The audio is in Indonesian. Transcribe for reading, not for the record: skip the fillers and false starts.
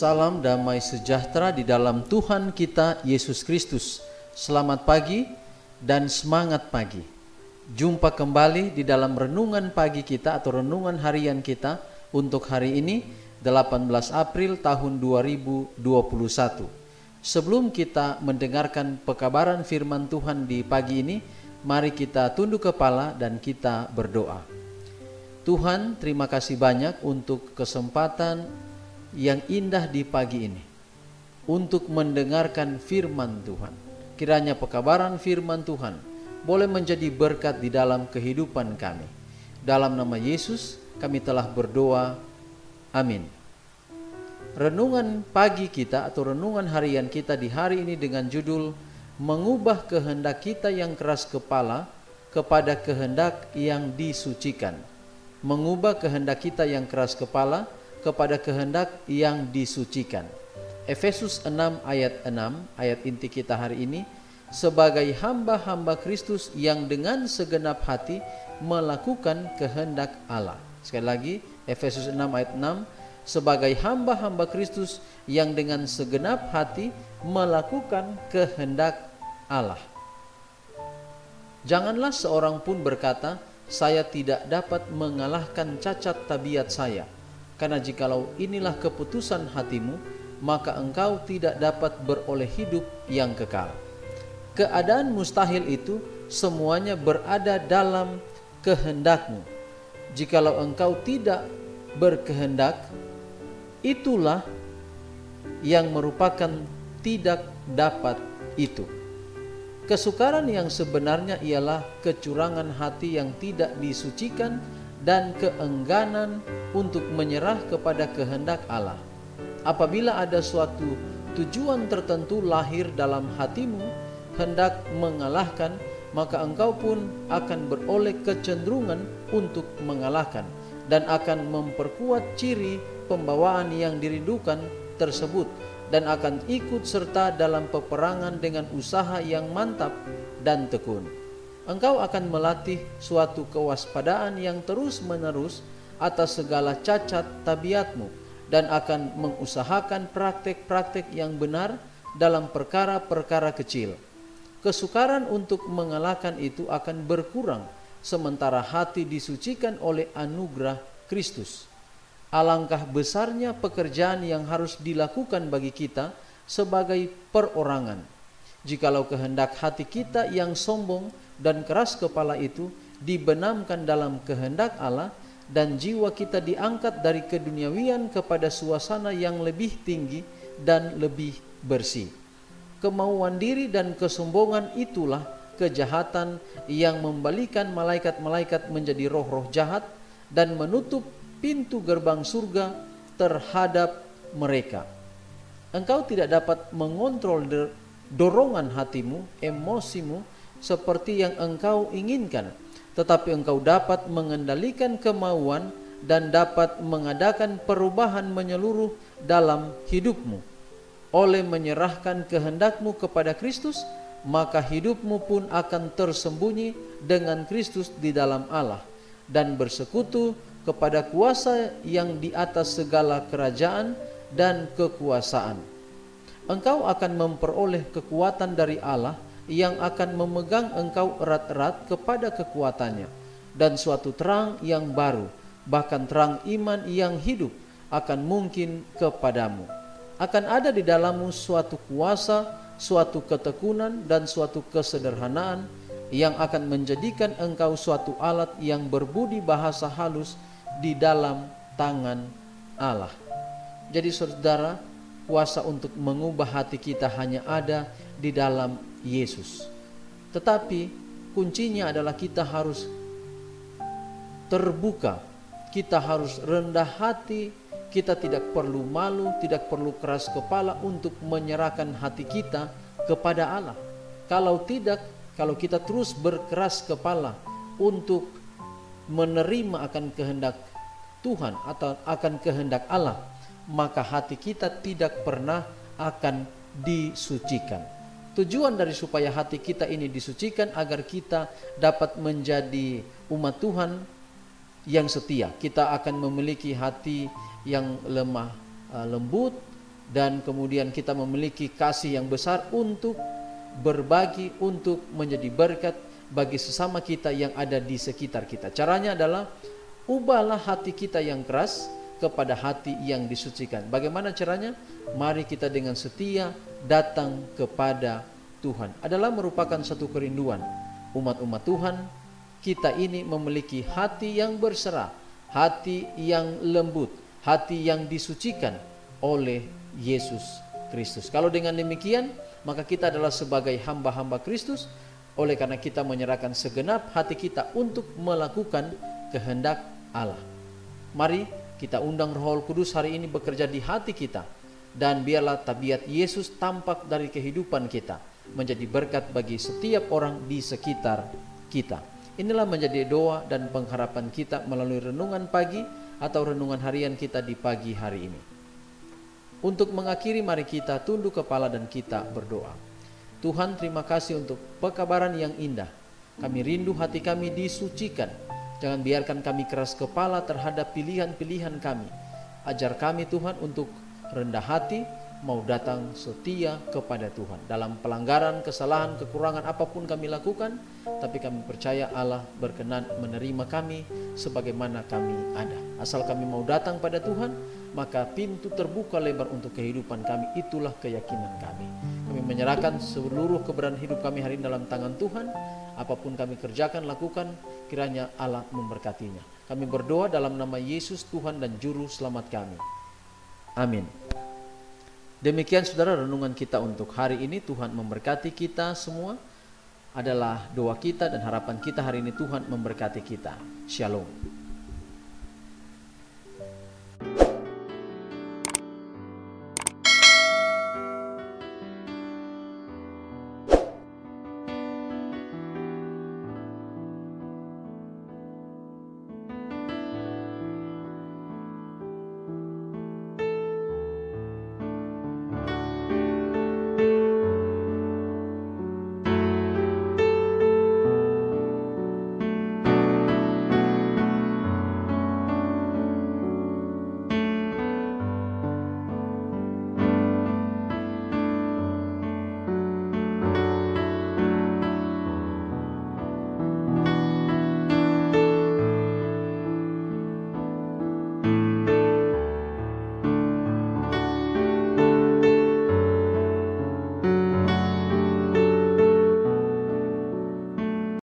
Salam damai sejahtera di dalam Tuhan kita Yesus Kristus. Selamat pagi dan semangat pagi. Jumpa kembali di dalam renungan pagi kita atau renungan harian kita untuk hari ini 18 April tahun 2021. Sebelum kita mendengarkan pekabaran firman Tuhan di pagi ini, mari kita tunduk kepala dan kita berdoa. Tuhan, terima kasih banyak untuk kesempatan yang indah di pagi ini untuk mendengarkan firman Tuhan. Kiranya pekabaran firman Tuhan boleh menjadi berkat di dalam kehidupan kami. Dalam nama Yesus kami telah berdoa. Amin. Renungan pagi kita atau renungan harian kita di hari ini dengan judul mengubah kehendak kita yang keras kepala kepada kehendak yang disucikan. Mengubah kehendak kita yang keras kepala kepada kehendak yang disucikan. Efesus 6 ayat 6, ayat inti kita hari ini, sebagai hamba-hamba Kristus yang dengan segenap hati melakukan kehendak Allah. Sekali lagi, Efesus 6 ayat 6, sebagai hamba-hamba Kristus yang dengan segenap hati melakukan kehendak Allah. Janganlah seorang pun berkata, saya tidak dapat mengalahkan cacat tabiat saya. Karena jikalau inilah keputusan hatimu, maka engkau tidak dapat beroleh hidup yang kekal. Keadaan mustahil itu semuanya berada dalam kehendakmu. Jikalau engkau tidak berkehendak, itulah yang merupakan tidak dapat itu. Kesukaran yang sebenarnya ialah kecurangan hati yang tidak disucikan dan keengganan untuk menyerah kepada kehendak Allah. Apabila ada suatu tujuan tertentu lahir dalam hatimu, hendak mengalahkan, maka engkau pun akan beroleh kecenderungan untuk mengalahkan dan akan memperkuat ciri pembawaan yang dirindukan tersebut dan akan ikut serta dalam peperangan dengan usaha yang mantap dan tekun. Engkau akan melatih suatu kewaspadaan yang terus-menerus atas segala cacat tabiatmu dan akan mengusahakan praktek-praktek yang benar dalam perkara-perkara kecil. Kesukaran untuk mengalahkan itu akan berkurang sementara hati disucikan oleh anugerah Kristus. Alangkah besarnya pekerjaan yang harus dilakukan bagi kita sebagai perorangan. Jikalau kehendak hati kita yang sombong dan keras kepala itu dibenamkan dalam kehendak Allah dan jiwa kita diangkat dari keduniawian kepada suasana yang lebih tinggi dan lebih bersih. Kemauan diri dan kesombongan itulah kejahatan yang membalikan malaikat-malaikat menjadi roh-roh jahat dan menutup pintu gerbang surga terhadap mereka. Engkau tidak dapat mengontrol dorongan hatimu, emosimu seperti yang engkau inginkan, tetapi engkau dapat mengendalikan kemauan dan dapat mengadakan perubahan menyeluruh dalam hidupmu. Oleh menyerahkan kehendakmu kepada Kristus, maka hidupmu pun akan tersembunyi dengan Kristus di dalam Allah dan bersekutu kepada kuasa yang di atas segala kerajaan dan kekuasaan. Engkau akan memperoleh kekuatan dari Allah yang akan memegang engkau erat-erat kepada kekuatannya, dan suatu terang yang baru, bahkan terang iman yang hidup akan mungkin kepadamu. Akan ada di dalammu suatu kuasa, suatu ketekunan dan suatu kesederhanaan yang akan menjadikan engkau suatu alat yang berbudi bahasa halus di dalam tangan Allah. Jadi saudara, kuasa untuk mengubah hati kita hanya ada di dalam Yesus. Tetapi kuncinya adalah kita harus terbuka, kita harus rendah hati, kita tidak perlu malu, tidak perlu keras kepala untuk menyerahkan hati kita kepada Allah. Kalau tidak, kalau kita terus berkeras kepala untuk menerima akan kehendak Tuhan atau akan kehendak Allah, maka hati kita tidak pernah akan disucikan. Tujuan dari supaya hati kita ini disucikan agar kita dapat menjadi umat Tuhan yang setia. Kita akan memiliki hati yang lemah lembut, dan kemudian kita memiliki kasih yang besar untuk berbagi, untuk menjadi berkat bagi sesama kita yang ada di sekitar kita. Caranya adalah ubahlah hati kita yang keras kepada hati yang disucikan. Bagaimana caranya? Mari kita dengan setia datang kepada Tuhan. Adalah merupakan satu kerinduan umat-umat Tuhan. Kita ini memiliki hati yang berserah, hati yang lembut, hati yang disucikan oleh Yesus Kristus. Kalau dengan demikian, maka kita adalah sebagai hamba-hamba Kristus, oleh karena kita menyerahkan segenap hati kita untuk melakukan kehendak Allah. Mari kita undang Roh Kudus hari ini bekerja di hati kita, dan biarlah tabiat Yesus tampak dari kehidupan kita, menjadi berkat bagi setiap orang di sekitar kita. Inilah menjadi doa dan pengharapan kita melalui renungan pagi atau renungan harian kita di pagi hari ini. Untuk mengakhiri, mari kita tunduk kepala dan kita berdoa. Tuhan, terima kasih untuk pekabaran yang indah. Kami rindu hati kami disucikan. Jangan biarkan kami keras kepala terhadap pilihan-pilihan kami. Ajar kami Tuhan untuk rendah hati, mau datang setia kepada Tuhan. Dalam pelanggaran, kesalahan, kekurangan apapun kami lakukan, tapi kami percaya Allah berkenan menerima kami sebagaimana kami ada. Asal kami mau datang pada Tuhan, maka pintu terbuka lebar untuk kehidupan kami. Itulah keyakinan kami. Kami menyerahkan seluruh keberadaan hidup kami hari ini dalam tangan Tuhan. Apapun kami kerjakan, lakukan, kiranya Allah memberkatinya. Kami berdoa dalam nama Yesus, Tuhan dan Juru Selamat kami. Amin. Demikian saudara renungan kita untuk hari ini. Tuhan memberkati kita semua. Adalah doa kita dan harapan kita hari ini, Tuhan memberkati kita. Shalom.